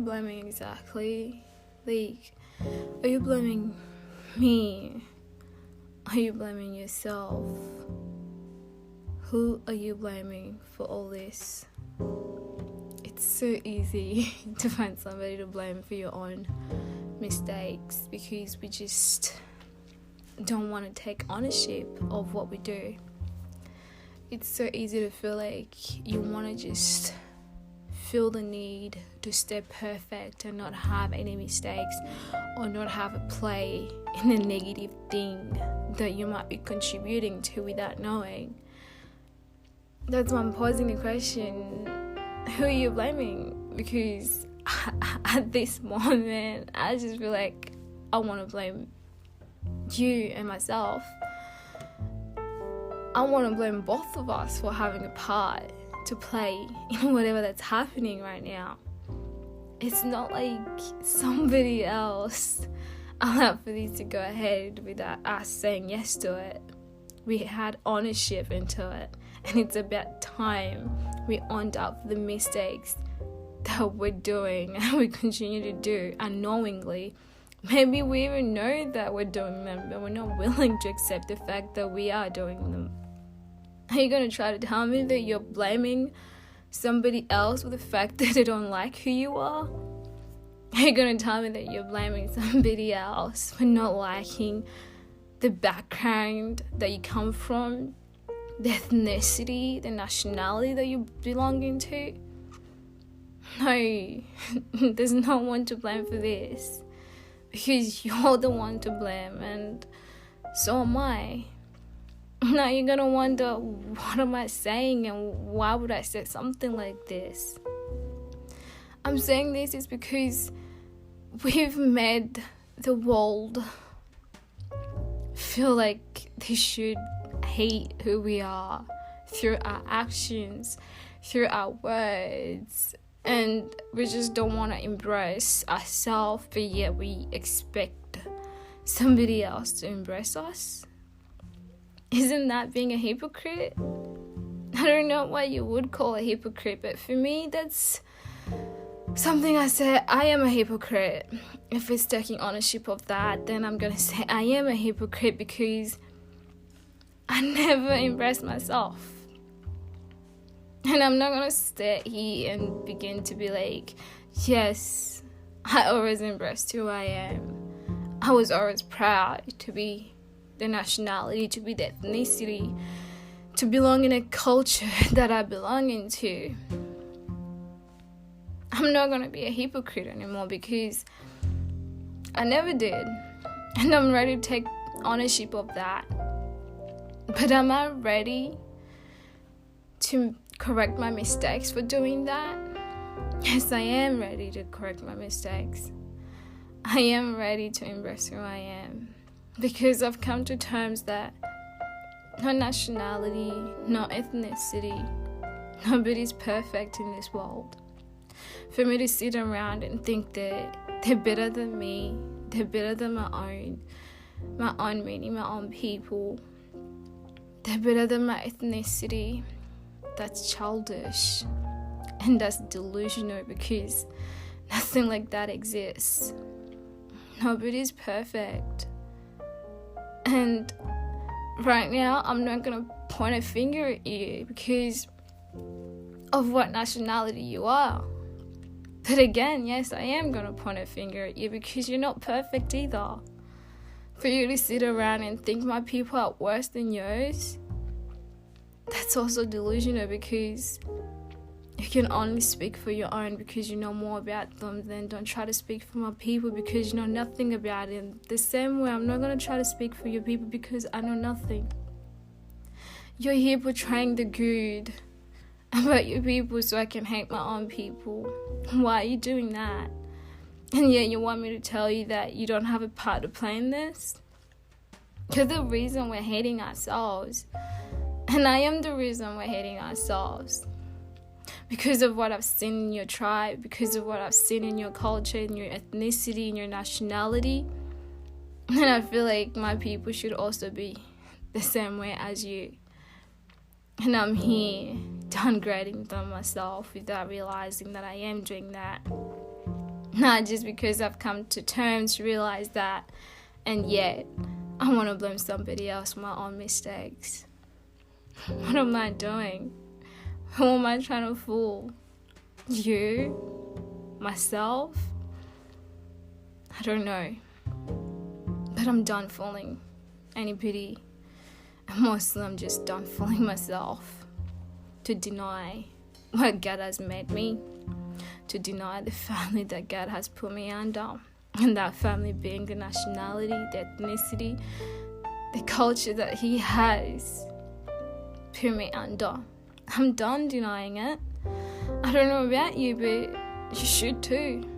blaming exactly? Like, are you blaming me? Are you blaming yourself? Who are you blaming for all this? It's so easy to find somebody to blame for your own mistakes because we just don't want to take ownership of what we do. It's so easy to feel like you want to just feel the need to stay perfect and not have any mistakes or not have a play in a negative thing that you might be contributing to without knowing. That's why I'm posing the question, who are you blaming? Because at this moment, I just feel like I want to blame you and myself. I want to blame both of us for having a part to play in whatever that's happening right now. It's not like somebody else allowed for this to go ahead without us saying yes to it. We had ownership into it, and it's about time we owned up for the mistakes that we're doing and we continue to do unknowingly. Maybe we even know that we're doing them, but we're not willing to accept the fact that we are doing them. Are you going to try to tell me that you're blaming somebody else for the fact that they don't like who you are? Are you going to tell me that you're blaming somebody else for not liking the background that you come from, the ethnicity, the nationality that you belong into? No, there's no one to blame for this. Because you're the one to blame, and so am I. Now you're gonna wonder, what am I saying and why would I say something like this? I'm saying this is because we've made the world feel like they should hate who we are through our actions, through our words, and we just don't want to embrace ourselves, but yet we expect somebody else to embrace us. Isn't that being a hypocrite? I don't know what you would call a hypocrite, but for me, that's something I say, I am a hypocrite. If it's taking ownership of that, then I'm going to say I am a hypocrite because I never embrace myself. And I'm not going to stay here and begin to be like, yes, I always embraced who I am. I was always proud to be the nationality, to be the ethnicity, to belong in a culture that I belong into. I'm not going to be a hypocrite anymore because I never did. And I'm ready to take ownership of that. But am I ready to correct my mistakes for doing that? Yes, I am ready to correct my mistakes. I am ready to embrace who I am. Because I've come to terms that no nationality, no ethnicity, nobody's perfect in this world. For me to sit around and think that they're better than me, they're better than my own meaning, my own people, they're better than my ethnicity, that's childish and that's delusional because nothing like that exists. Nobody's perfect. And right now, I'm not going to point a finger at you because of what nationality you are. But again, yes, I am going to point a finger at you because you're not perfect either. For you to sit around and think my people are worse than yours, that's also delusional because you can only speak for your own because you know more about them. Then don't try to speak for my people because you know nothing about it. The same way, I'm not going to try to speak for your people because I know nothing. You're here portraying the good about your people so I can hate my own people. Why are you doing that? And yet you want me to tell you that you don't have a part to play in this? You're the reason we're hating ourselves. And I am the reason we're hating ourselves. Because of what I've seen in your tribe, because of what I've seen in your culture, in your ethnicity, in your nationality. And I feel like my people should also be the same way as you. And I'm here downgrading them myself without realizing that I am doing that. Not just because I've come to terms to realize that, and yet I want to blame somebody else for my own mistakes. What am I doing? Who am I trying to fool? You? Myself? I don't know. But I'm done fooling anybody. And mostly I'm just done fooling myself. To deny what God has made me. To deny the family that God has put me under. And that family being the nationality, the ethnicity, the culture that He has put me under. I'm done denying it. I don't know about you, but you should too.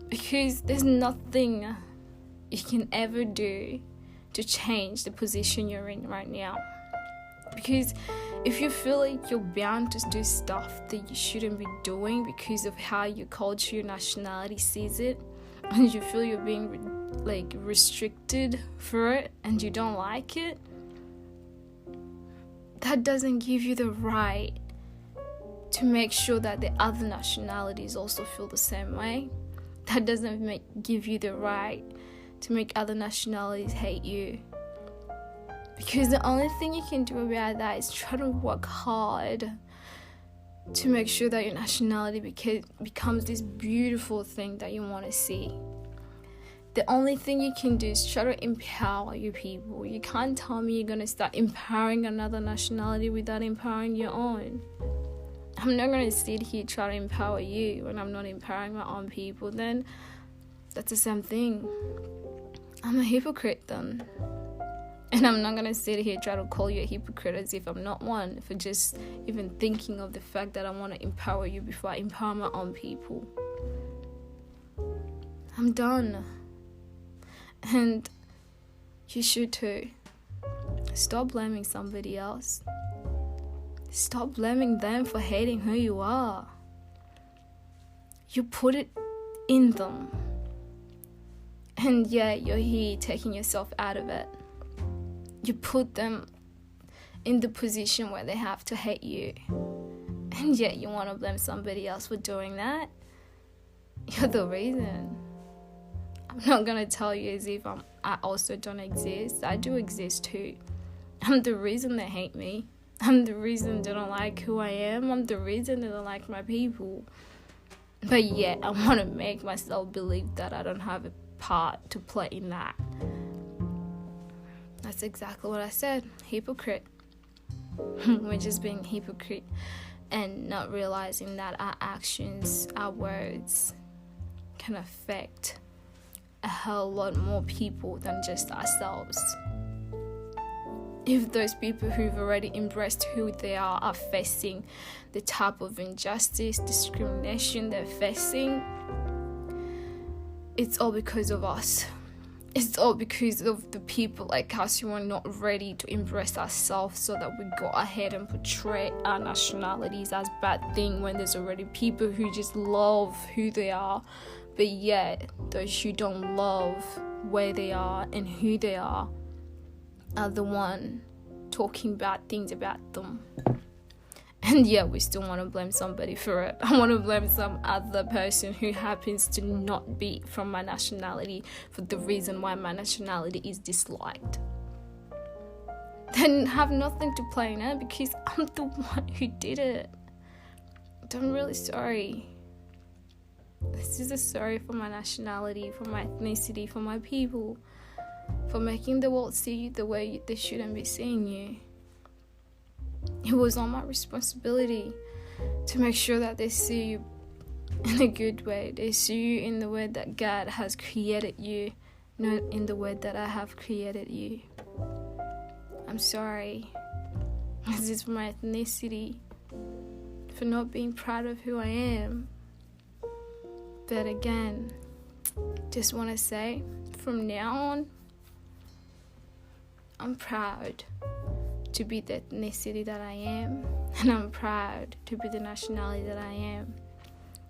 Because there's nothing you can ever do to change the position you're in right now. Because if you feel like you're bound to do stuff that you shouldn't be doing because of how your culture, your nationality sees it, and you feel you're being restricted for it and you don't like it, that doesn't give you the right to make sure that the other nationalities also feel the same way. That doesn't give you the right to make other nationalities hate you. Because the only thing you can do about that is try to work hard to make sure that your nationality becomes this beautiful thing that you want to see. The only thing you can do is try to empower your people. You can't tell me you're going to start empowering another nationality without empowering your own. I'm not going to sit here trying to empower you when I'm not empowering my own people. Then that's the same thing. I'm a hypocrite then. And I'm not going to sit here try to call you a hypocrite as if I'm not one, for just even thinking of the fact that I want to empower you before I empower my own people. I'm done. And you should too. Stop blaming somebody else. Stop blaming them for hating who you are. You put it in them. And yet you're here taking yourself out of it. You put them in the position where they have to hate you. And yet you want to blame somebody else for doing that. You're the reason. I'm not going to tell you as if I also don't exist. I do exist too. I'm the reason they hate me. I'm the reason they don't like who I am. I'm the reason they don't like my people. But yet I want to make myself believe that I don't have a part to play in that. That's exactly what I said. Hypocrite. We're just being hypocrite and not realizing that our actions, our words can affect a hell lot more people than just ourselves. If those people who've already embraced who they are facing the type of injustice, discrimination they're facing, it's all because of us. It's all because of the people like us who are not ready to embrace ourselves, so that we go ahead and portray our nationalities as bad thing when there's already people who just love who they are. But yet, those who don't love where they are and who they are the one talking bad things about them. And yet we still want to blame somebody for it. I want to blame some other person who happens to not be from my nationality for the reason why my nationality is disliked. Then have nothing to play in it, because I'm the one who did it. I'm really sorry. This is a sorry for my nationality, for my ethnicity, for my people, for making the world see you the way they shouldn't be seeing you. It was all my responsibility to make sure that they see you in a good way. They see you in the way that God has created you, not in the way that I have created you. I'm sorry. This is for my ethnicity, for not being proud of who I am. But again, just want to say, from now on, I'm proud to be the ethnicity that I am, and I'm proud to be the nationality that I am,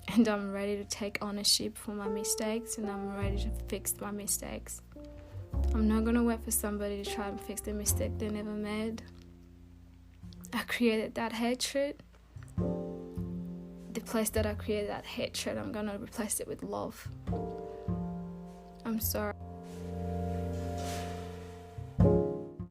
and I'm ready to take ownership for my mistakes, and I'm ready to fix my mistakes. I'm not gonna wait for somebody to try and fix the mistake they never made. I created that hatred. the place that I created that hatred, I'm gonna replace it with love. I'm sorry.